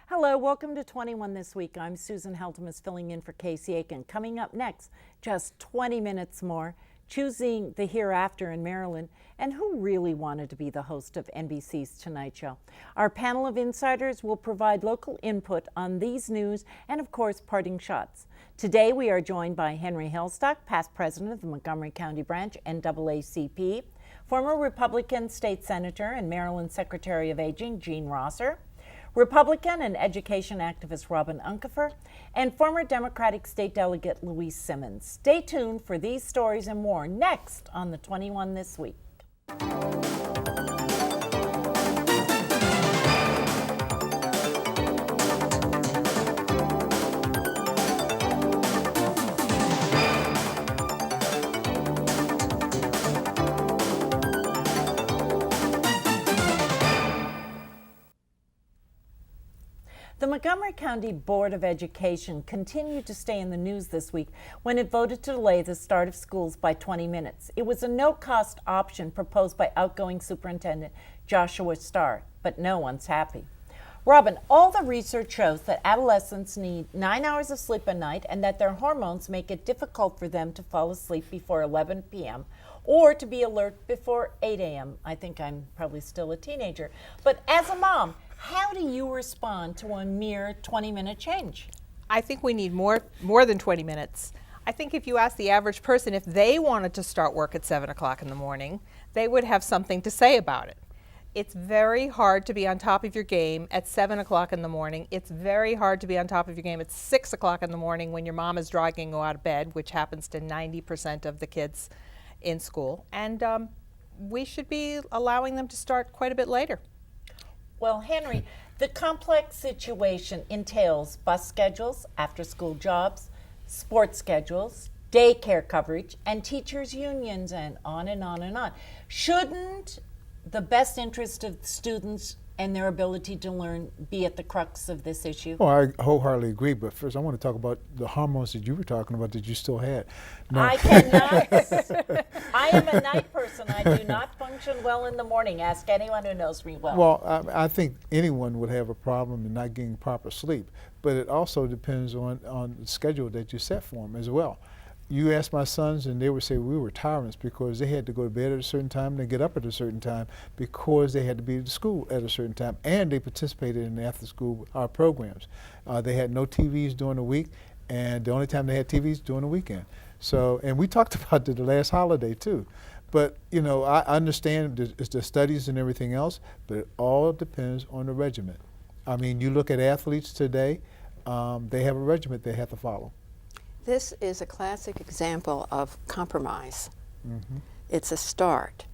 Hello, welcome to 21 This Week. I'm Susan Heltemes filling in for Casey Aiken. Coming up next, just 20 minutes more, choosing the hereafter in Maryland, and who really wanted to be the host of NBC's Tonight Show. Our panel of insiders will provide local input on these news and, of course, parting shots. Today, we are joined by Henry Hailstock, past president of the Montgomery County branch, NAACP, former Republican state senator and Maryland Secretary of Aging, Gene Roesser, Republican and education activist Robin Uncapher, and former Democratic State Delegate Luiz Simmons. Stay tuned for these stories and more next on the 21 This Week. The Montgomery County Board of Education continued to stay in the news this week when it voted to delay the start of schools by 20 minutes. It was a no-cost option proposed by outgoing Superintendent Joshua Starr, but no one's happy. Robin, all the research shows that adolescents need 9 hours of sleep a night and that their hormones make it difficult for them to fall asleep before 11 p.m. or to be alert before 8 a.m. I think I'm probably still a teenager. But as a mom, how do you respond to a mere 20-minute change? I think we need more than 20 minutes. I think if you ask the average person if they wanted to start work at 7 o'clock in the morning, they would have something to say about it. It's very hard to be on top of your game at 7 o'clock in the morning. It's very hard to be on top of your game at 6 o'clock in the morning when your mom is dragging you out of bed, which happens to 90% of the kids in school. And we should be allowing them to start quite a bit later. Well, Henry, the complex situation entails bus schedules, after-school jobs, sports schedules, daycare coverage, and teachers' unions, and on and on and on. Shouldn't the best interest of students and their ability to learn be at the crux of this issue? Well, I wholeheartedly agree, but first I want to talk about the hormones that you were talking about that you still had. No. I cannot. I am a night person. I do not function well in the morning. Ask anyone who knows me well. Well, I think anyone would have a problem in not getting proper sleep, but it also depends on the schedule that you set for them as well. You ask my sons and they would say we were tyrants because they had to go to bed at a certain time and they get up at a certain time because they had to be at school at a certain time, and they participated in the after-school programs. They had no TVs during the week, and the only time they had TVs during the weekend. So, and we talked about the last holiday too. But, you know, I understand the studies and everything else, but it all depends on the regimen. I mean, you look at athletes today, they have a regimen they have to follow. This is a classic example of compromise. Mm-hmm. It's a start.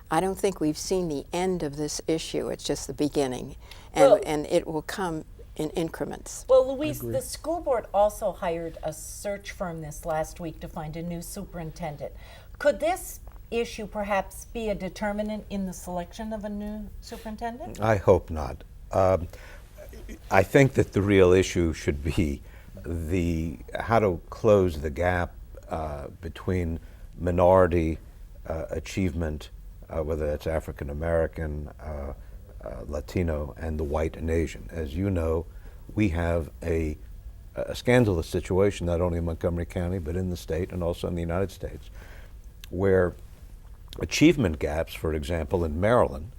I don't think we've seen the end of this issue. It's just the beginning, and it will come in increments. Well, Luiz, the school board also hired a search firm this last week to find a new superintendent. Could this issue perhaps be a determinant in the selection of a new superintendent? I hope not. I think that the real issue should be how to close the gap between minority achievement, whether it's African American, Latino, and the white and Asian. As you know, we have a scandalous situation not only in Montgomery County but in the state and also in the United States, where achievement gaps, for example, in Maryland,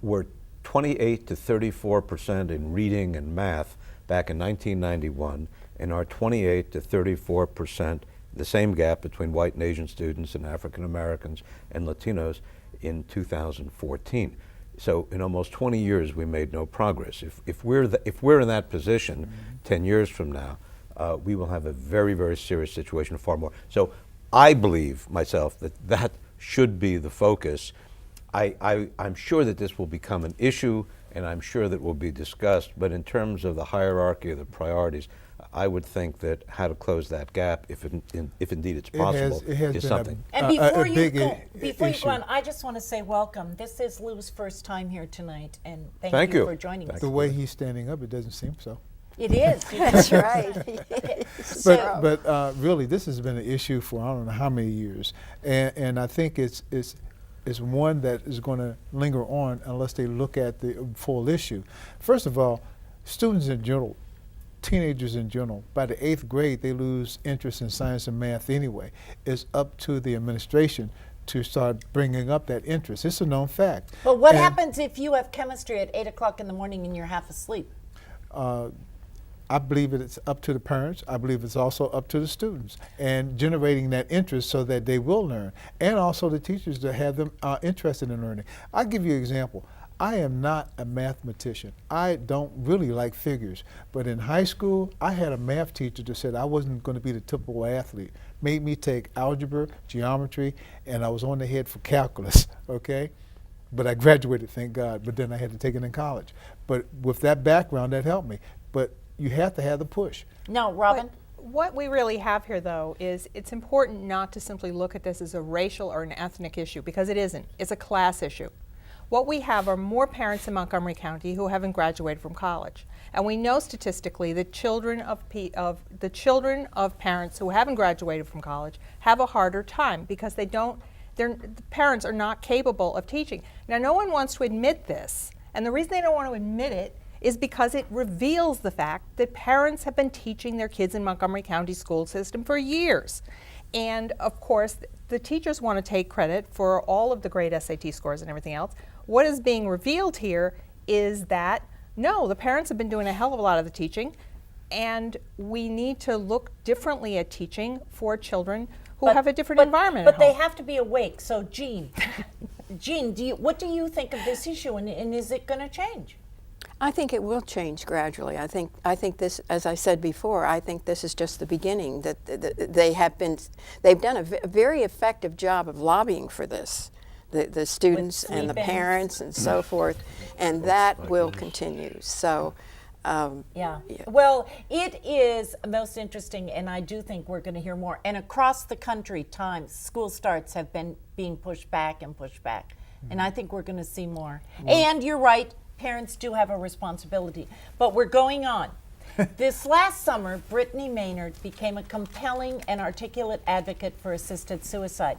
were 28 to 34% in reading and math back in 1991, and are 28 to 34%, the same gap between white and Asian students and African Americans and Latinos in 2014. So in almost 20 years, we made no progress. If we're in that position 10 years from now, we will have a very, very serious situation, far more. So I believe myself that should be the focus. I'm sure that this will become an issue, and I'm sure that will be discussed, but in terms of the hierarchy of the priorities, I would think that how to close that gap, if indeed it's possible, is something. And before you go on, I just want to say welcome. This is Lou's first time here tonight, and thank you for joining us. The way he's standing up, it doesn't seem so. It is. That's right. But really, this has been an issue for I don't know how many years, and I think it's is one that is going to linger on unless they look at the full issue. First of all, students in general, teenagers in general, by the 8th grade, they lose interest in science and math anyway. It's up to the administration to start bringing up that interest. It's a known fact. But what And, happens if you have chemistry at 8 o'clock in the morning and you're half asleep? I believe it's up to the parents. I believe it's also up to the students and generating that interest so that they will learn, and also the teachers to have them interested in learning. I'll give you an example. I am not a mathematician. I don't really like figures. But in high school, I had a math teacher that said I wasn't going to be the typical athlete. Made me take algebra, geometry, and I was on the head for calculus, okay? But I graduated, thank God, but then I had to take it in college. But with that background, that helped me. But you have to have the push. No, Robin? What we really have here, though, is it's important not to simply look at this as a racial or an ethnic issue, because it isn't. It's a class issue. What we have are more parents in Montgomery County who haven't graduated from college. And we know statistically that children of parents who haven't graduated from college have a harder time because the parents are not capable of teaching. Now, no one wants to admit this, and the reason they don't want to admit it is because it reveals the fact that parents have been teaching their kids in Montgomery County school system for years. And of course, the teachers want to take credit for all of the great SAT scores and everything else. What is being revealed here is that, no, the parents have been doing a hell of a lot of the teaching, and we need to look differently at teaching for children who have a different environment at But they home. have to be awake. So, Jean, what do you think of this issue, and is it going to change? I think it will change gradually. I think this, as I said before, I think this is just the beginning. That they've done a very effective job of lobbying for this, the students and the sleep-ins. parents and so forth, and that will continue. So. Yeah. Well, it is most interesting, and I do think we're going to hear more. And across the country, school starts have been being pushed back and pushed back, and I think we're going to see more. And you're right. Parents do have a responsibility. But we're going on. This last summer, Brittany Maynard became a compelling and articulate advocate for assisted suicide.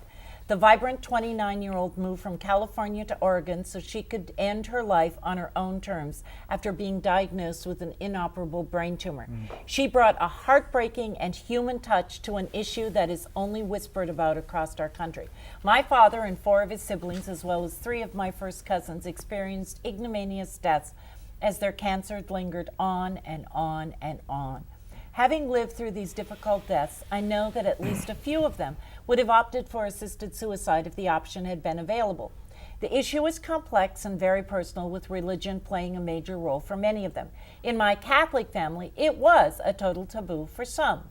The vibrant 29-year-old moved from California to Oregon so she could end her life on her own terms after being diagnosed with an inoperable brain tumor. She brought a heartbreaking and human touch to an issue that is only whispered about across our country. My father and 4 of his siblings, as well as 3 of my first cousins, experienced ignominious deaths as their cancer lingered on and on and on. Having lived through these difficult deaths, I know that at least a few of them would have opted for assisted suicide if the option had been available. The issue is complex and very personal, with religion playing a major role for many of them. In my Catholic family, it was a total taboo for some.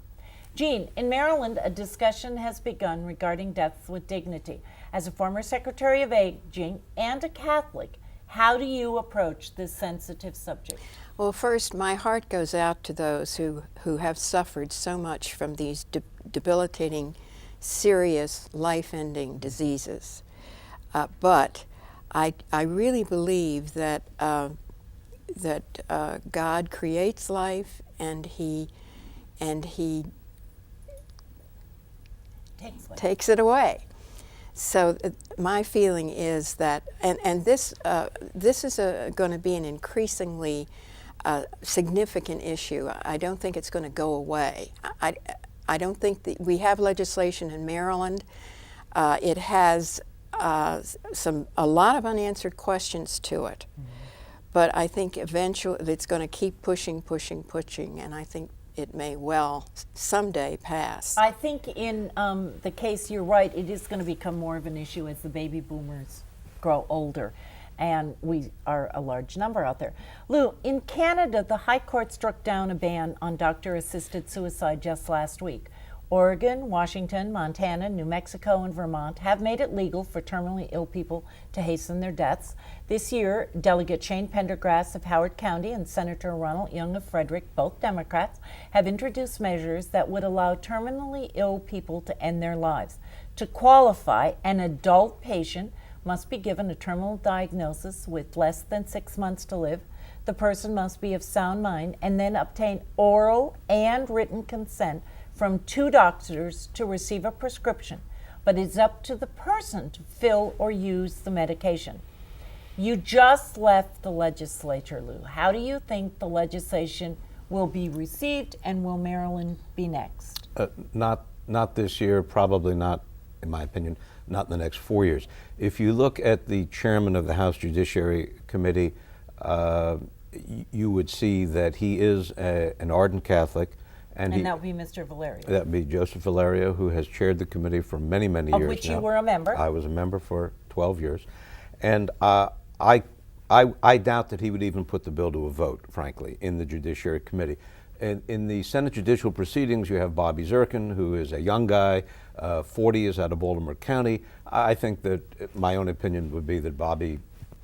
Jean, in Maryland, a discussion has begun regarding deaths with dignity. As a former Secretary of Aging and a Catholic, how do you approach this sensitive subject? Well, first, my heart goes out to those who have suffered so much from these debilitating, serious, life-ending diseases. But I really believe that God creates life, and He takes it away. So my feeling is that, and this is going to be an increasingly significant issue. I don't think it's going to go away. I don't think that we have legislation in Maryland. It has a lot of unanswered questions to it. But I think eventually it's going to keep pushing, and I think it may well someday pass. I think in the case, you're right, it is going to become more of an issue as the baby boomers grow older, and we are a large number out there. Lou, in Canada, the High Court struck down a ban on doctor-assisted suicide just last week. Oregon, Washington, Montana, New Mexico, and Vermont have made it legal for terminally ill people to hasten their deaths. This year, Delegate Shane Pendergrass of Howard County and Senator Ronald Young of Frederick, both Democrats, have introduced measures that would allow terminally ill people to end their lives. To qualify, an adult patient must be given a terminal diagnosis with less than 6 months to live. The person must be of sound mind and then obtain oral and written consent from 2 doctors to receive a prescription. but it's up to the person to fill or use the medication. You just left the legislature, Lou. How do you think the legislation will be received, and will Maryland be next? Not this year, probably not, in my opinion, not in the next 4 years. If you look at the chairman of the House Judiciary Committee, you would see that he is an ardent Catholic. And that would be Mr. Valerio. That would be Joseph Valerio, who has chaired the committee for many, many years now. Of which you were a member. I was a member for 12 years. And I doubt that he would even put the bill to a vote, frankly, in the Judiciary Committee. And in the Senate judicial proceedings, you have Bobby Zirkin, who is a young guy, 40, is out of Baltimore County. I think that my own opinion would be that Bobby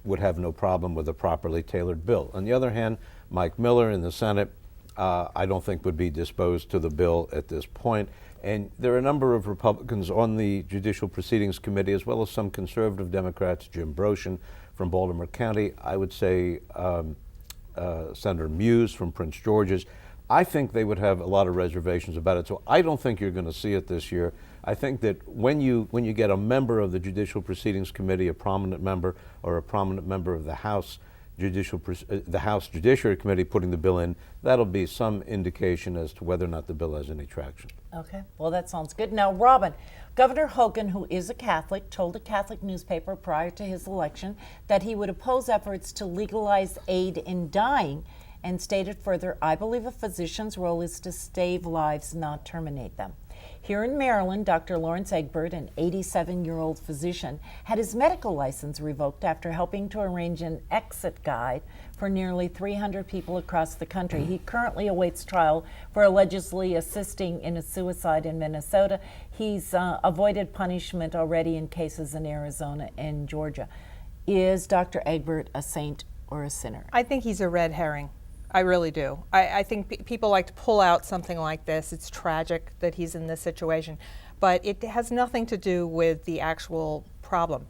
would have no problem with a properly tailored bill. On the other hand, Mike Miller in the Senate, I don't think would be disposed to the bill at this point. And there are a number of Republicans on the Judicial Proceedings Committee, as well as some conservative Democrats, Jim Broshin from Baltimore County, I would say Senator Muse from Prince George's. I think they would have a lot of reservations about it, so I don't think you're going to see it this year. I think that when you get a member of the Judicial Proceedings Committee, a prominent member, or a prominent member of the House Judiciary Committee putting the bill in, that'll be some indication as to whether or not the bill has any traction. Okay, well, that sounds good. Now, Robin, Governor Hogan, who is a Catholic, told a Catholic newspaper prior to his election that he would oppose efforts to legalize aid in dying, and stated further, "I believe a physician's role is to save lives, not terminate them." Here in Maryland, Dr. Lawrence Egbert, an 87-year-old physician, had his medical license revoked after helping to arrange an exit guide for nearly 300 people across the country. He currently awaits trial for allegedly assisting in a suicide in Minnesota. He's avoided punishment already in cases in Arizona and Georgia. Is Dr. Egbert a saint or a sinner? I think he's a red herring. I really do. I think people like to pull out something like this. It's tragic that he's in this situation, but it has nothing to do with the actual problem.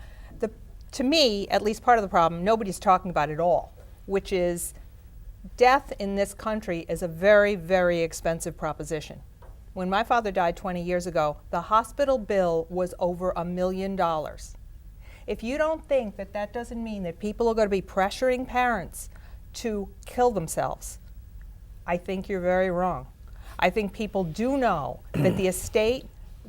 To me, at least part of the problem, nobody's talking about at all, which is death in this country is a very, very expensive proposition. When my father died 20 years ago, the hospital bill was over $1 million. If you don't think that that doesn't mean that people are going to be pressuring parents to kill themselves, I think you're very wrong. I think people do know that the estate,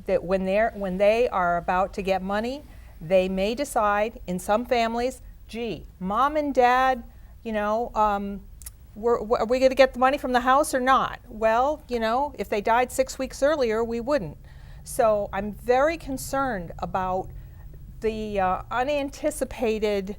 that when they are about to get money, they may decide in some families, gee, mom and dad, are we going to get the money from the house or not? Well, if they died 6 weeks earlier, we wouldn't. So I'm very concerned about the unanticipated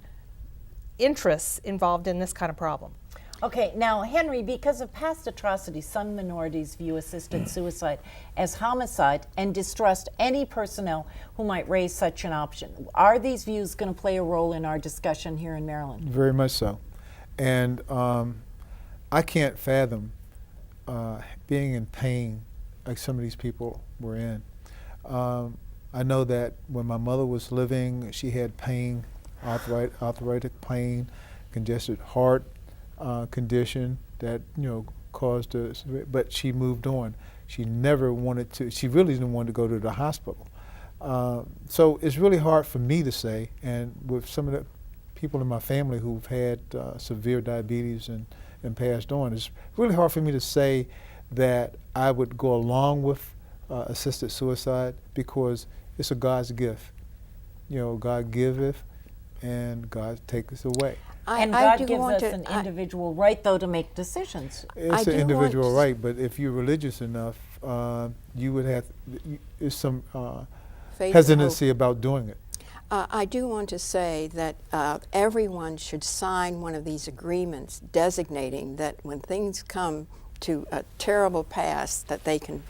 interests involved in this kind of problem. Okay, now, Henry, because of past atrocities, some minorities view assisted suicide as homicide and distrust any personnel who might raise such an option. Are these views going to play a role in our discussion here in Maryland? Very much so. And I can't fathom being in pain like some of these people were in. I know that when my mother was living, she had pain, arthritic pain, congested heart condition that caused us, but she moved on. She never wanted to. She really didn't want to go to the hospital. So it's really hard for me to say, and with some of the people in my family who've had severe diabetes and passed on, it's really hard for me to say that I would go along with assisted suicide, because it's a God's gift. God giveth and God taketh away. And God gives us an individual right, though, to make decisions. It's an individual right, but if you're religious enough, you would have, there's some hesitancy about doing it. I do want to say that everyone should sign one of these agreements designating that when things come to a terrible pass, that they can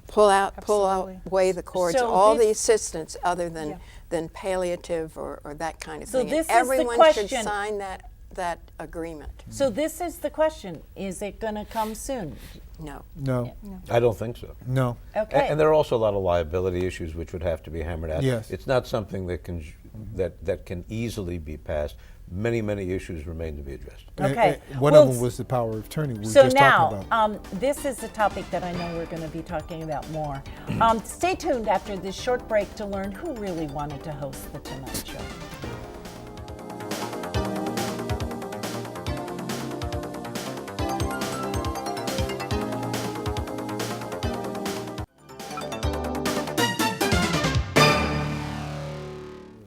pull away the cords, So all this- the assistance other than palliative or that kind of So thing. this is And the everyone should question. sign that agreement. So this is the question. Is it going to come soon? No. No, I don't think so. no. Okay. And there are also a lot of liability issues which would have to be hammered out. Yes. It's not something that can easily be passed. many, many issues remain to be addressed. Okay. And one Well, of them was the power of attorney we were So just talking now, about. this is a topic that I know we're going to be talking about more. Stay tuned after this short break to learn who really wanted to host The Tonight Show.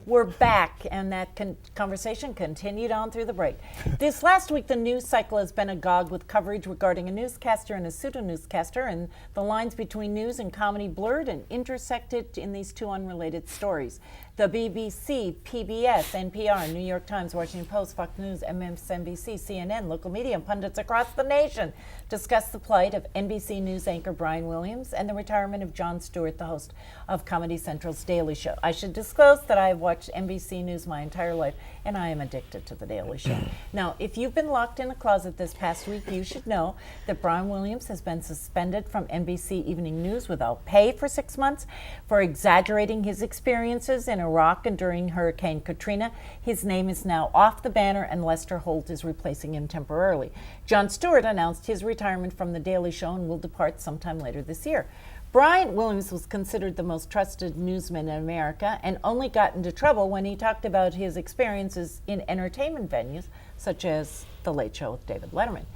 We're back, and that conversation continued on through the break. This last week, the news cycle has been agog with coverage regarding a newscaster and a pseudo-newscaster, and the lines between news and comedy blurred and intersected in these two unrelated stories. The BBC, PBS, NPR, New York Times, Washington Post, Fox News, MSNBC, CNN, local media, and pundits across the nation discussed the plight of NBC News anchor Brian Williams and the retirement of Jon Stewart, the host of Comedy Central's Daily Show. I should disclose that I have watched NBC News my entire life, and I am addicted to the Daily Show. Now, if you've been locked in a closet this past week, you should know that Brian Williams has been suspended from NBC Evening News without pay for 6 months for exaggerating his experiences in Iraq and during Hurricane Katrina. His name is now off the banner, and Lester Holt is replacing him temporarily. Jon Stewart announced his retirement from The Daily Show and will depart sometime later this year. Brian Williams was considered the most trusted newsman in America and only got into trouble when he talked about his experiences in entertainment venues, such as The Late Show with David Letterman.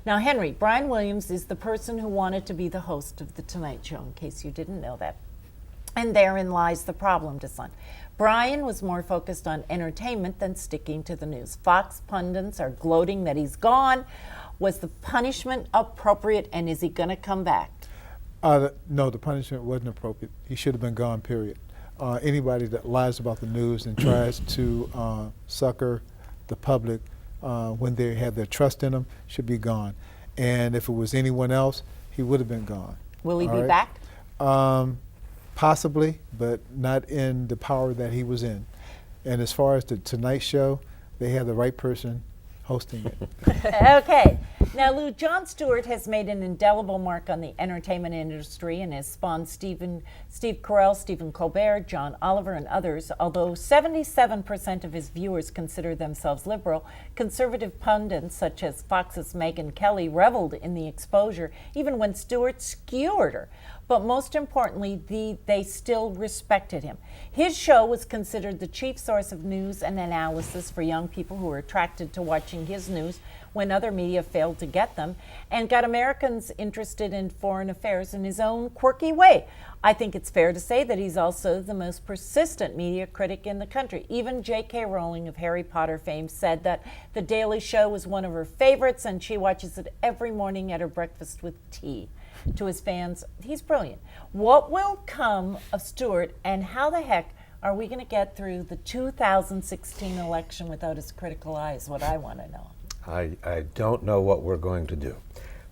Now, Henry, Brian Williams is the person who wanted to be the host of The Tonight Show, in case you didn't know that. And therein lies the problem, to son. Brian was more focused on entertainment than sticking to the news. Fox pundits are gloating that he's gone. Was the punishment appropriate, and is he going to come back? No, the punishment wasn't appropriate. He should have been gone, period. Anybody that lies about the news and tries to sucker the public when they have their trust in them should be gone. And if it was anyone else, he would have been gone. Will he All be right? back? Possibly, but not in the power that he was in. And as far as the Tonight Show, they have the right person hosting it. Okay. Now, Lou, Jon Stewart has made an indelible mark on the entertainment industry and has spawned Steve Carell, Stephen Colbert, John Oliver, and others. Although 77% of his viewers consider themselves liberal, conservative pundits such as Fox's Megyn Kelly reveled in the exposure, even when Stewart skewered her. But most importantly, they still respected him. His show was considered the chief source of news and analysis for young people who were attracted to watching his news when other media failed to get them, and got Americans interested in foreign affairs in his own quirky way. I think it's fair to say that he's also the most persistent media critic in the country. Even J.K. Rowling of Harry Potter fame said that The Daily Show was one of her favorites, and she watches it every morning at her breakfast with tea. To his fans, he's brilliant. What will come of Stewart, and how the heck are we going to get through the 2016 election without his critical eye is what I want to know. I don't know what we're going to do,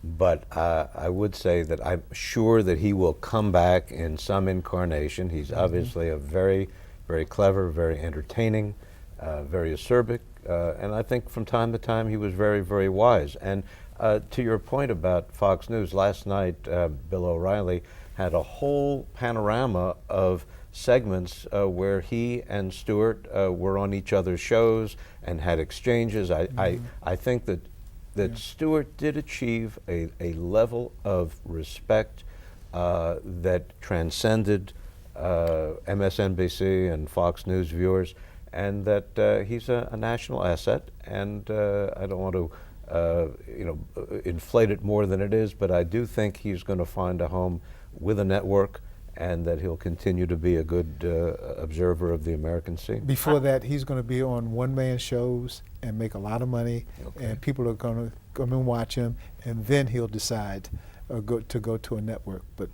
but I would say that I'm sure that he will come back in some incarnation. He's obviously a very, very clever, very entertaining, very acerbic, and I think from time to time he was very, very wise. And to your point about Fox News, last night Bill O'Reilly had a whole panorama of segments where he and Stewart were on each other's shows and had exchanges. I think that Stewart did achieve a level of respect that transcended MSNBC and Fox News viewers, and that he's a national asset. And I don't want to inflate it more than it is, but I do think he's going to find a home with a network, and that he'll continue to be a good observer of the American scene. Before that, he's going to be on one-man shows and make a lot of money, and people are going to come and watch him, and then he'll decide to go to a network. But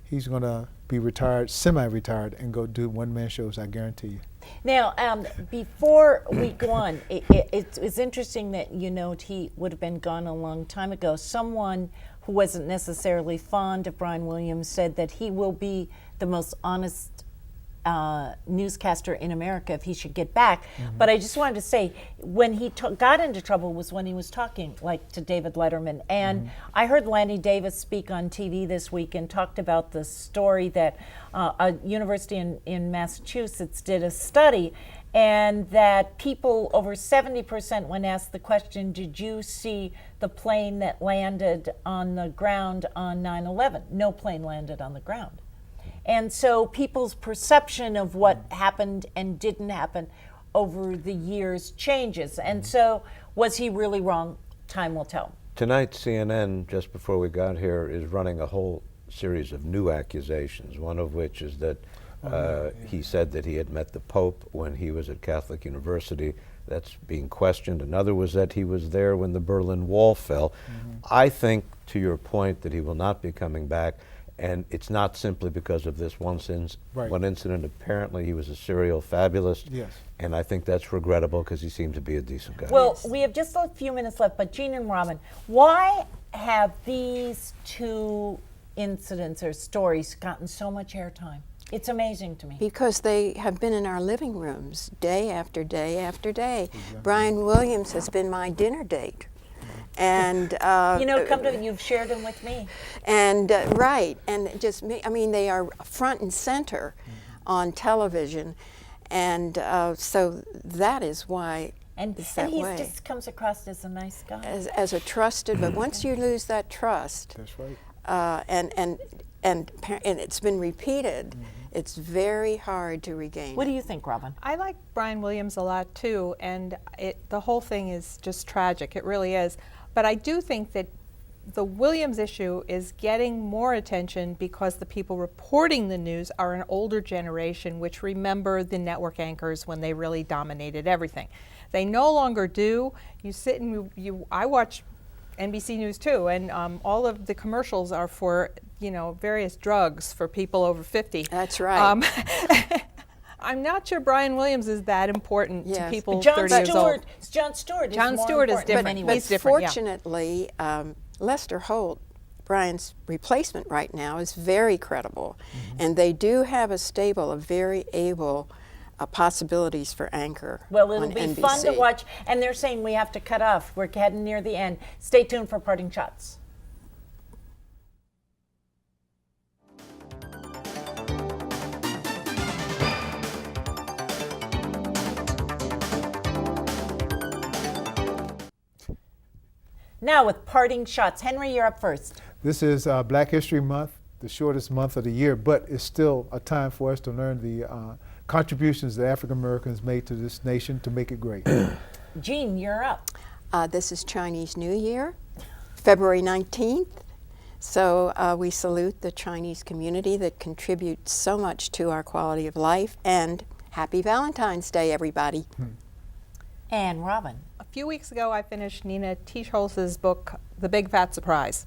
he's going to be retired, semi-retired, and go do one-man shows, I guarantee you. Now, before we go on, it's interesting that you note he would have been gone a long time ago. Someone who wasn't necessarily fond of Brian Williams said that he will be the most honest newscaster in America if he should get back. But I just wanted to say, when he got into trouble was when he was talking like to David Letterman. And I heard Lanny Davis speak on TV this week and talked about the story that a university in Massachusetts did a study, and that people, over 70% when asked the question, did you see the plane that landed on the ground on 9/11? No plane landed on the ground. And so people's perception of what happened and didn't happen over the years changes. And so was he really wrong? Time will tell. Tonight, CNN, just before we got here, is running a whole series of new accusations, one of which is that he said that he had met the Pope when he was at Catholic University. That's being questioned. Another was that he was there when the Berlin Wall fell. I think, to your point, that he will not be coming back, and it's not simply because of this one incident. Apparently, he was a serial fabulist, and I think that's regrettable because he seemed to be a decent guy. Well, we have just a few minutes left, but Jean and Robin, why have these two incidents or stories gotten so much airtime? It's amazing to me. Because they have been in our living rooms day after day after day. Brian Williams has been my dinner date. And you know, you've shared them with me. And right, and just me. I mean, they are front and center on television, and so that is why. And it's that way. Just comes across as a nice guy. As a trusted, but once you lose that trust, That's right. and it's been repeated, it's very hard to regain. What do you think, Robin? I like Brian Williams a lot too, and the whole thing is just tragic. It really is. But I do think that the Williams issue is getting more attention because the people reporting the news are an older generation which remember the network anchors when they really dominated everything. They no longer do. You sit and I watch NBC News too, and all of the commercials are for, various drugs for people over 50. That's right. I'm not sure Brian Williams is that important to people John 30 years old. John Stewart is John more Stewart is important. different. But anyway, He's different, yeah. Fortunately, Lester Holt, Brian's replacement right now, is very credible, and they do have a stable of very able possibilities for anchor. Well, it'll on be NBC. fun to watch, and they're saying we have to cut off. We're heading near the end. Stay tuned for parting shots. Now with parting shots. Henry, you're up first. This is Black History Month, the shortest month of the year, but it's still a time for us to learn the contributions that African Americans made to this nation to make it great. Jean, you're up. This is Chinese New Year, February 19th. So we salute the Chinese community that contributes so much to our quality of life, and happy Valentine's Day, everybody. And Robin. A few weeks ago, I finished Nina Teicholz's book, The Big Fat Surprise,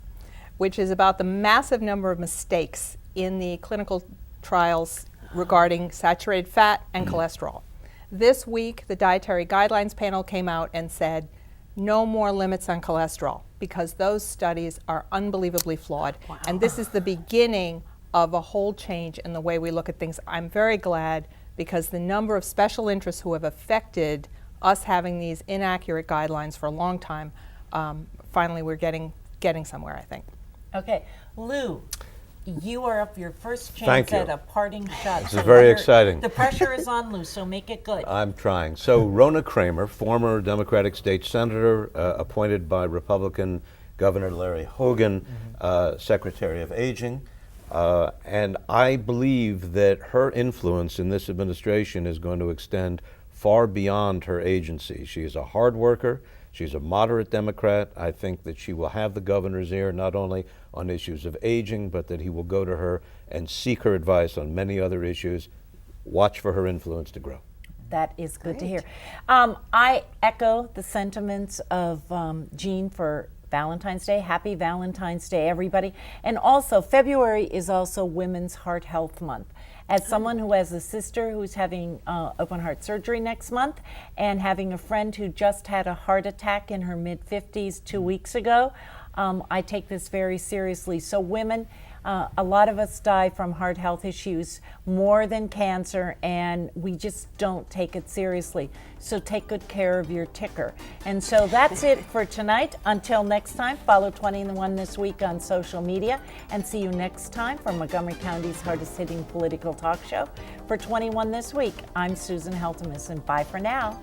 which is about the massive number of mistakes in the clinical trials regarding saturated fat and cholesterol. This week, the Dietary Guidelines panel came out and said, no more limits on cholesterol, because those studies are unbelievably flawed. Wow. And this is the beginning of a whole change in the way we look at things. I'm very glad, because the number of special interests who have affected us having these inaccurate guidelines for a long time, finally we're getting somewhere, I think. Okay, Lou, you are up your first Thank chance you. at a parting shot. This is very exciting. The pressure is on, Lou, so make it good. I'm trying. So Rona Kramer, former Democratic state senator, appointed by Republican Governor Larry Hogan, Secretary of Aging, and I believe that her influence in this administration is going to extend far beyond her agency. She is a hard worker. She's a moderate Democrat. I think that she will have the governor's ear not only on issues of aging, but that he will go to her and seek her advice on many other issues. Watch for her influence to grow. That is good to hear. I echo the sentiments of Jean for Valentine's Day. Happy Valentine's Day, everybody. And also, February is also Women's Heart Health Month. As someone who has a sister who's having open heart surgery next month, and having a friend who just had a heart attack in her mid-50s 2 weeks ago, I take this very seriously. So women, A lot of us die from heart health issues more than cancer, and we just don't take it seriously. So take good care of your ticker. And so that's it for tonight. Until next time, follow 21 This Week on social media, and see you next time for Montgomery County's hardest hitting political talk show. For 21 This Week, I'm Susan Heltemes, and bye for now.